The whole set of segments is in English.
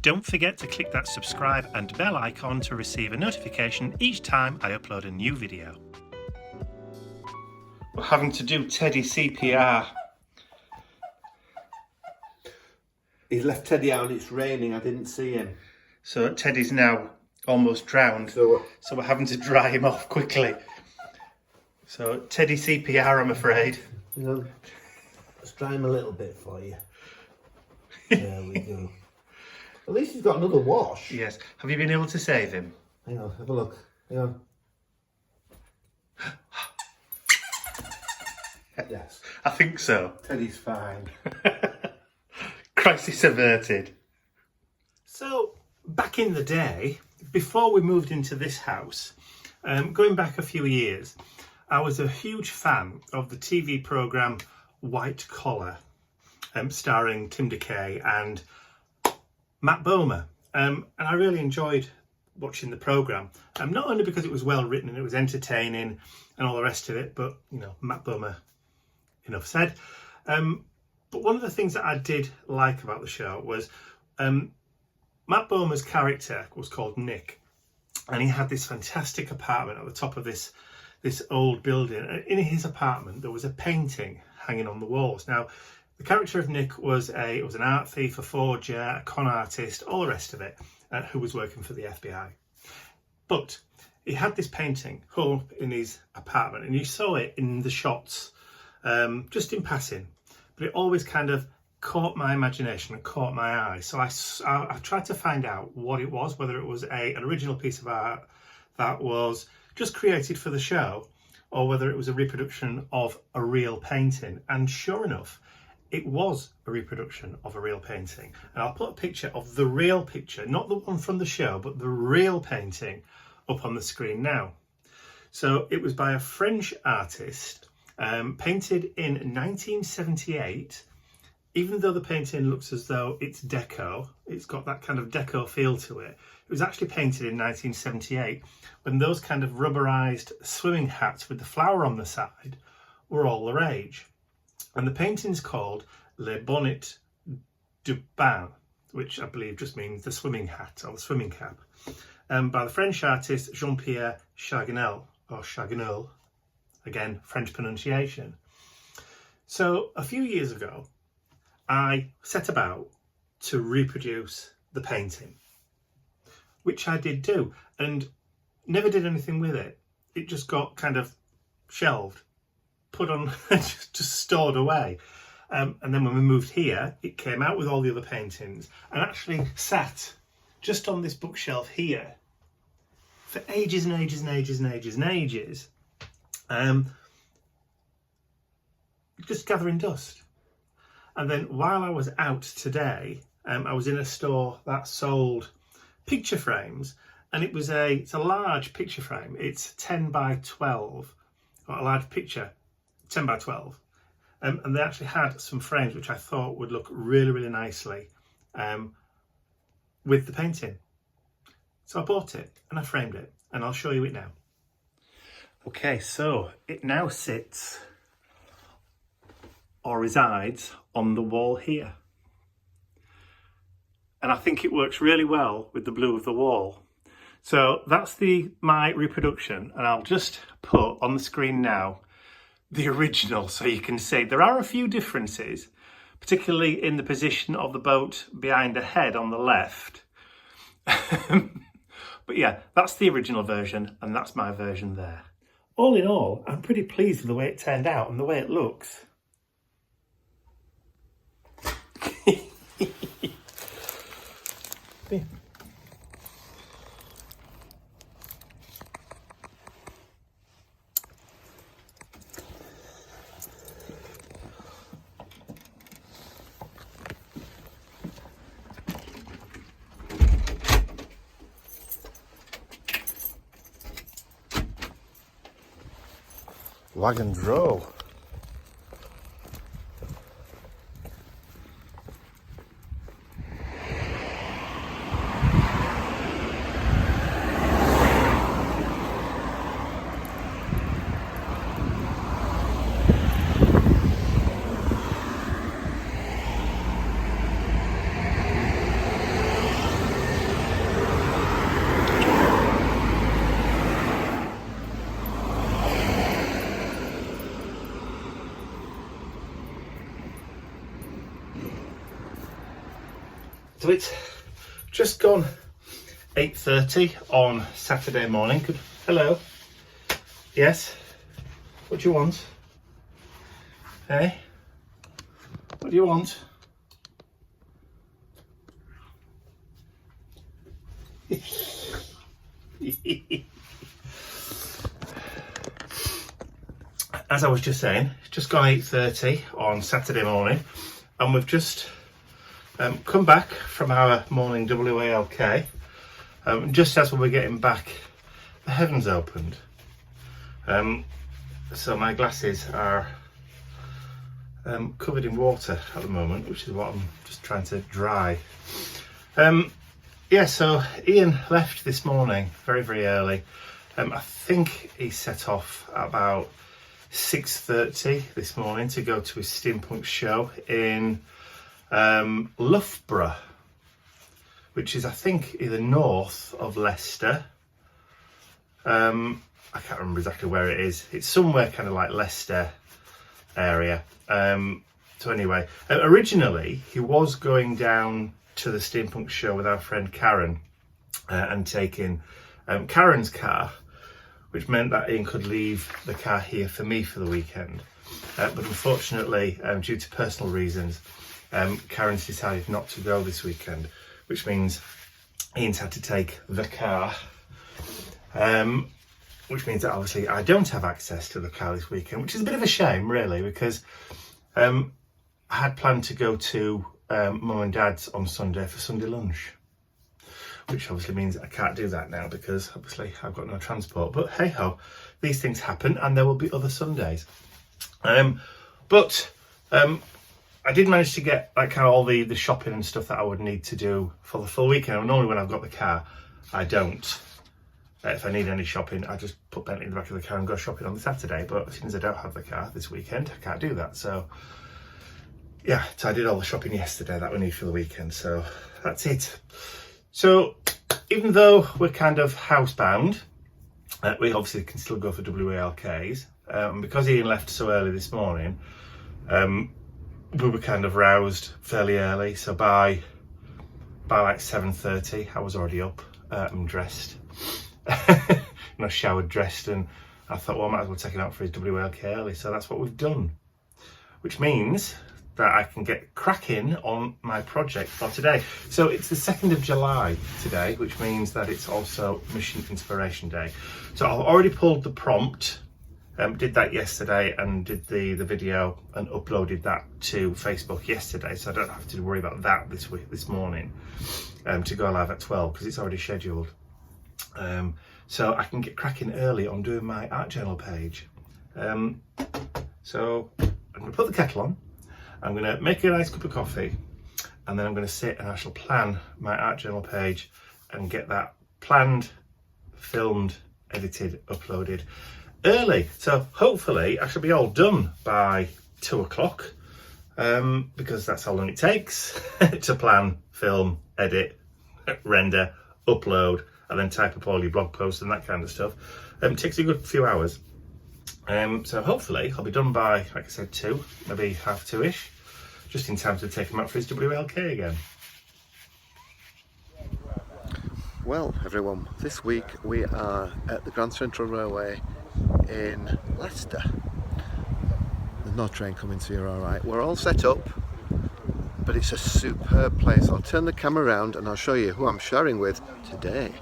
Don't forget to click that subscribe and bell icon to receive a notification each time I upload a new video. We're having to do Teddy CPR. He's left Teddy out and it's raining, I didn't see him. So Teddy's now almost drowned, so we're having to dry him off quickly. So Teddy CPR, I'm afraid. You know, let's dry him a little bit for you. There we go. At least he's got another wash. Yes. Have you been able to save him? Hang on, have a look. Hang on. Yes. I think so. Teddy's fine. Crisis averted. So, back in the day, before we moved into this house, going back a few years, I was a huge fan of the TV programme White Collar, starring Tim Decay and Matt Bomer. And I really enjoyed watching the programme, not only because it was well written and it was entertaining and all the rest of it, but, you know, Matt Bomer, enough said. But one of the things that I did like about the show was Matt Bomer's character was called Nick, and he had this fantastic apartment at the top of this old building. And in his apartment there was a painting hanging on the walls. Now, the character of Nick was an art thief, a forger, a con artist, all the rest of it, who was working for the FBI. But he had this painting hung up in his apartment, and you saw it in the shots, just in passing. But it always kind of caught my imagination and caught my eye. So I tried to find out what it was, whether it was an original piece of art that was just created for the show, or whether it was a reproduction of a real painting. And sure enough, it was a reproduction of a real painting. And I'll put a picture of the real picture, not the one from the show, but the real painting up on the screen now. So it was by a French artist, painted in 1978. Even though the painting looks as though it's deco, it's got that kind of deco feel to it. It was actually painted in 1978 when those kind of rubberized swimming hats with the flower on the side were all the rage. And the painting's called Le Bonnet du Bain, which I believe just means the swimming hat or the swimming cap, by the French artist Jean-Pierre Chagall, or Chagall, again, French pronunciation. So a few years ago, I set about to reproduce the painting, which I did do, and never did anything with it. It just got kind of shelved, put on, just stored away. And then when we moved here, it came out with all the other paintings and actually sat just on this bookshelf here for ages and ages and ages and ages and ages, just gathering dust. And then while I was out today, I was in a store that sold picture frames, and it's a large picture frame. It's 10 by 12, or a large picture, 10 by 12. And they actually had some frames which I thought would look really, really nicely with the painting. So I bought it and I framed it, and I'll show you it now. Okay, so it now sits or resides on the wall here. And I think it works really well with the blue of the wall. So that's my reproduction, and I'll just put on the screen now the original so you can see. There are a few differences, particularly in the position of the boat behind the head on the left. But yeah, that's the original version, and that's my version there. All in all, I'm pretty pleased with the way it turned out and the way it looks. Yeah. Wagon's Row. So it's just gone 8:30 on Saturday morning. Hello. Yes. What do you want? Hey? What do you want? As I was just saying, it's just gone 8:30 on Saturday morning, and we've just come back from our morning WALK. Just as we were getting back, the heavens opened. So my glasses are covered in water at the moment, which is what I'm just trying to dry. Yeah, so Ian left this morning very, very early. I think he set off at about 6:30 this morning to go to his steampunk show in Loughborough, which is, I think, either north of Leicester. I can't remember exactly where it is. It's somewhere kind of like Leicester area. So anyway, originally he was going down to the steampunk show with our friend Karen and taking Karen's car, which meant that Ian could leave the car here for me for the weekend. But unfortunately, due to personal reasons, Karen's decided not to go this weekend, which means Ian's had to take the car. Which means that obviously I don't have access to the car this weekend, which is a bit of a shame, really, because I had planned to go to Mum and Dad's on Sunday for Sunday lunch, which obviously means I can't do that now because obviously I've got no transport. But hey ho, these things happen, and there will be other Sundays. But I did manage to get like kind of all the shopping and stuff that I would need to do for the full weekend. And normally when I've got the car, I don't. If I need any shopping, I just put Bentley in the back of the car and go shopping on the Saturday. But as soon as I don't have the car this weekend, I can't do that. So yeah, so I did all the shopping yesterday that we need for the weekend. So that's it. So even though we're kind of housebound, we obviously can still go for WALKs. Because Ian left so early this morning, we were kind of roused fairly early. So by like 7:30, I was already up and dressed. Showered, dressed, and I thought, well, I might as well take it out for his WLK early. So that's what we've done, which means that I can get cracking on my project for today. So it's the 2nd of July today, which means that it's also Mission Inspiration Day. So I've already pulled the prompt, did that yesterday, and did the video and uploaded that to Facebook yesterday. So I don't have to worry about that this morning to go live at 12 because it's already scheduled. So I can get cracking early on doing my art journal page. So I'm going to put the kettle on, I'm going to make a nice cup of coffee, and then I'm going to sit and I shall plan my art journal page and get that planned, filmed, edited, uploaded early. So hopefully I shall be all done by 2 o'clock, because that's how long it takes to plan, film, edit, render, upload, and then type up all your blog posts and that kind of stuff. It takes a good few hours. So hopefully I'll be done by, like I said, 2, maybe 2:30ish, just in time to take him out for his WLK again. Well, everyone, this week we are at the Grand Central Railway in Leicester. There's no train coming, so you're all right. We're all set up, but it's a superb place. I'll turn the camera around and I'll show you who I'm sharing with today.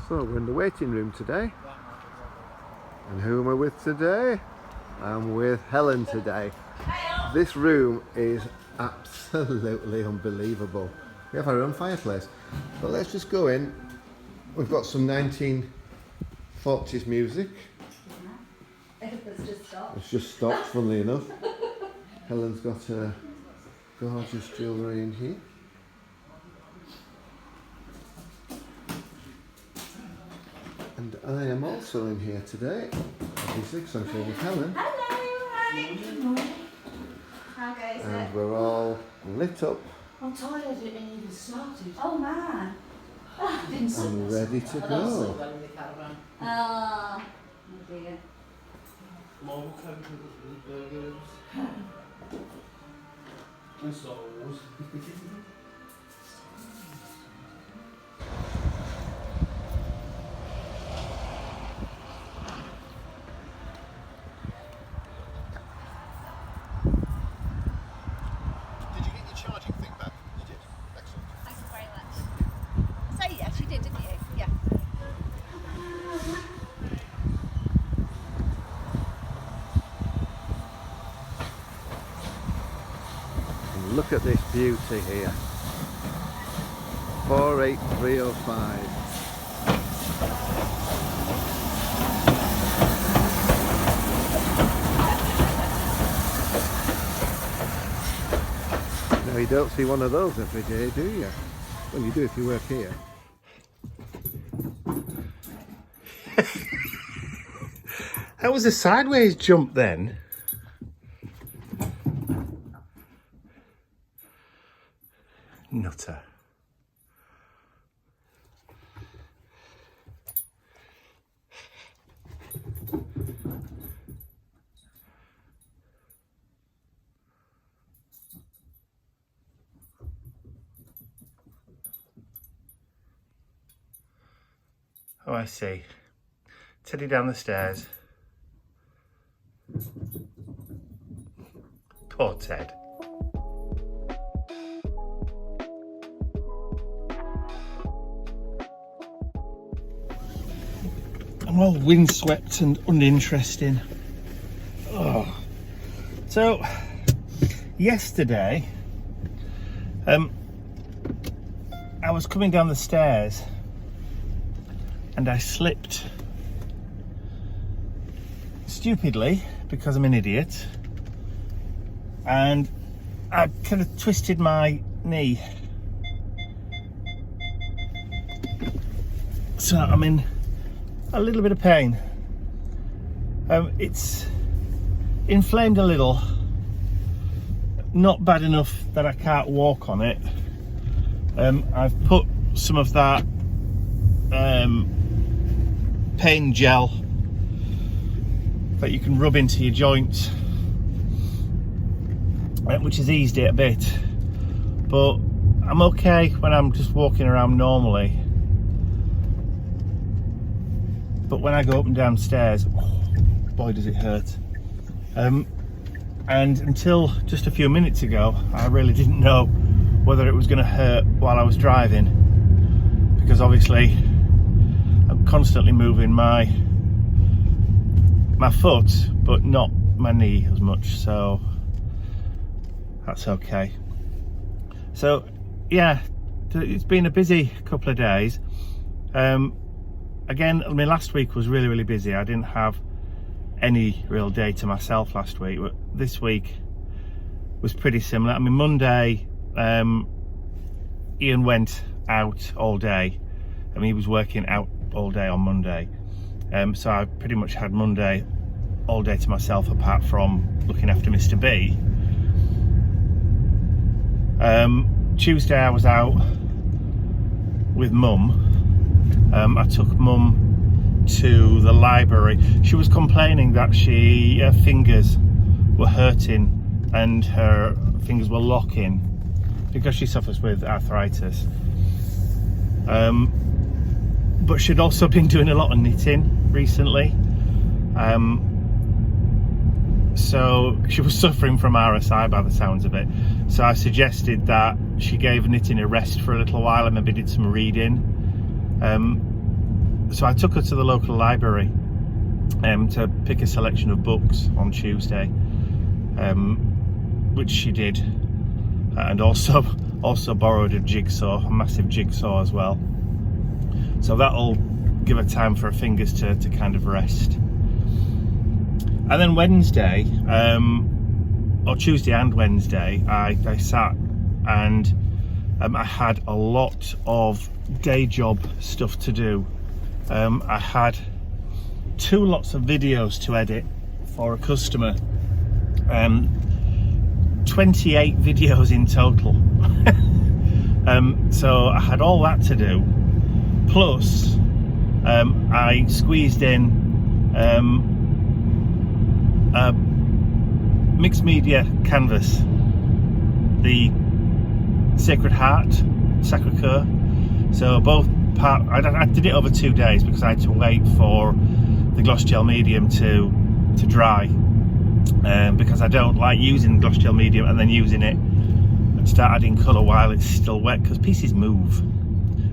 So we're in the waiting room today. And who am I with today? I'm with Helen today. This room is absolutely unbelievable. We have our own fireplace. But let's just go in. We've got some 1940s music. It's just stopped, funnily enough. Helen's got her gorgeous jewellery in here. And I am also in here today, obviously, because I'm here with Helen. Hello, hi. Good morning. How goes it? And we're all lit up. I'm tired, I didn't even started. Oh man. Oh, didn't see and this. ready to go. Oh dear. Did you get your charging thing back? You did. Excellent. Thank you very much. So yes, you did, didn't you? Yeah. And look at this beauty here. 48305. Now you don't see one of those every day, do you? Well, you do if you work here. That was a sideways jump then. Nutter. Oh, I see. Teddy down the stairs. Poor Ted. I'm all windswept and uninteresting. Oh. So, yesterday, I was coming down the stairs and I slipped stupidly because I'm an idiot, and I kind of twisted my knee, so I'm in a little bit of pain. It's inflamed a little, not bad enough that I can't walk on it. I've put some of that pain gel that you can rub into your joints, which has eased it a bit, but I'm okay when I'm just walking around normally. But when I go up and down stairs, oh, boy does it hurt. And until just a few minutes ago, I really didn't know whether it was going to hurt while I was driving, because obviously I'm constantly moving my foot, but not my knee as much, so that's okay. So yeah, it's been a busy couple of days. Again, I mean, last week was really busy. I didn't have any real day to myself last week, but this week was pretty similar. I mean, Monday, Ian went out all day. I mean, he was working out all day on Monday, so I pretty much had Monday all day to myself, apart from looking after Mr B. Tuesday I was out with Mum. I took Mum to the library. She was complaining that her fingers were hurting and her fingers were locking because she suffers with arthritis. But she'd also been doing a lot of knitting recently. So she was suffering from RSI by the sounds of it. So I suggested that she gave knitting a rest for a little while and maybe did some reading. So I took her to the local library to pick a selection of books on Tuesday, which she did, and also borrowed a jigsaw, a massive jigsaw as well. So that'll give her time for her fingers to kind of rest. And then Wednesday, or Tuesday and Wednesday, I sat and I had a lot of day job stuff to do. I had 2 lots of videos to edit for a customer, 28 videos in total. So I had all that to do, plus I squeezed in a mixed media canvas the Sacred Heart, Sacre-Cœur. So both part, I did it over 2 days because I had to wait for the gloss gel medium to dry, because I don't like using gloss gel medium and then using it and start adding colour while it's still wet, because pieces move.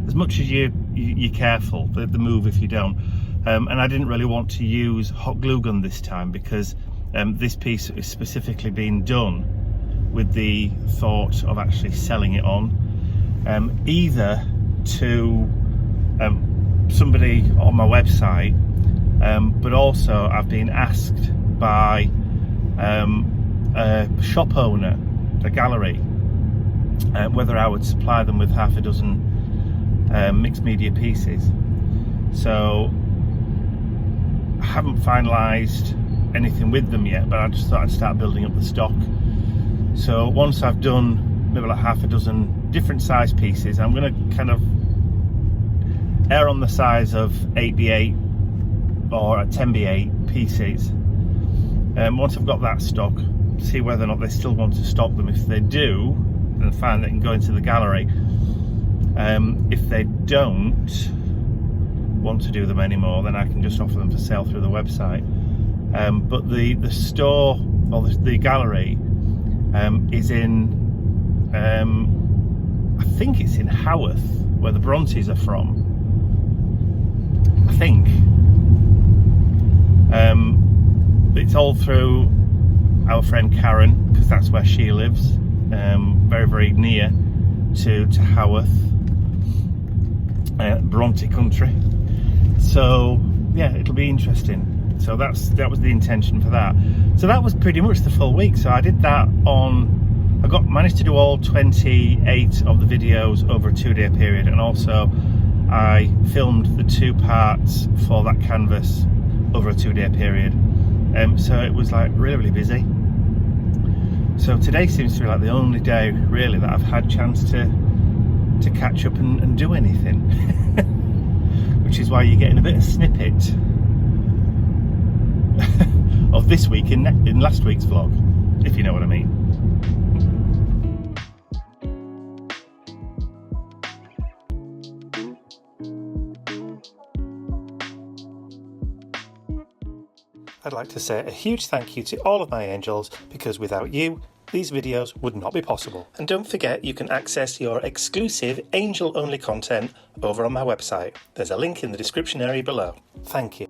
As much as you're careful, they move if you don't. And I didn't really want to use hot glue gun this time, because this piece is specifically being done with the thought of actually selling it on, either to somebody on my website, but also I've been asked by a shop owner, a gallery, whether I would supply them with half a dozen mixed media pieces. So I haven't finalised anything with them yet, but I just thought I'd start building up the stock. So once I've done maybe like half a dozen different size pieces, I'm going to kind of err on the size of 8x8 or 10x8 pieces. Once I've got that stock, see whether or not they still want to stock them. If they do, then fine, they can go into the gallery. If they don't want to do them anymore, then I can just offer them for sale through the website. But the store, or the gallery, is in, I think it's in Haworth, where the Brontes are from, I think. It's all through our friend Karen, because that's where she lives, very, very near to Haworth, Bronte country. So yeah, it'll be interesting. So that was the intention for that. So that was pretty much the full week. So I did that on, managed to do all 28 of the videos over a 2-day period, and also I filmed the 2 parts for that canvas over a 2-day period. So it was like really, really busy. So today seems to be like the only day really that I've had chance to catch up and do anything. Which is why you're getting a bit of snippet of this week in last week's vlog, if you know what I mean. I'd like to say a huge thank you to all of my angels, because without you, these videos would not be possible. And don't forget, you can access your exclusive angel-only content over on my website. There's a link in the description area below. Thank you.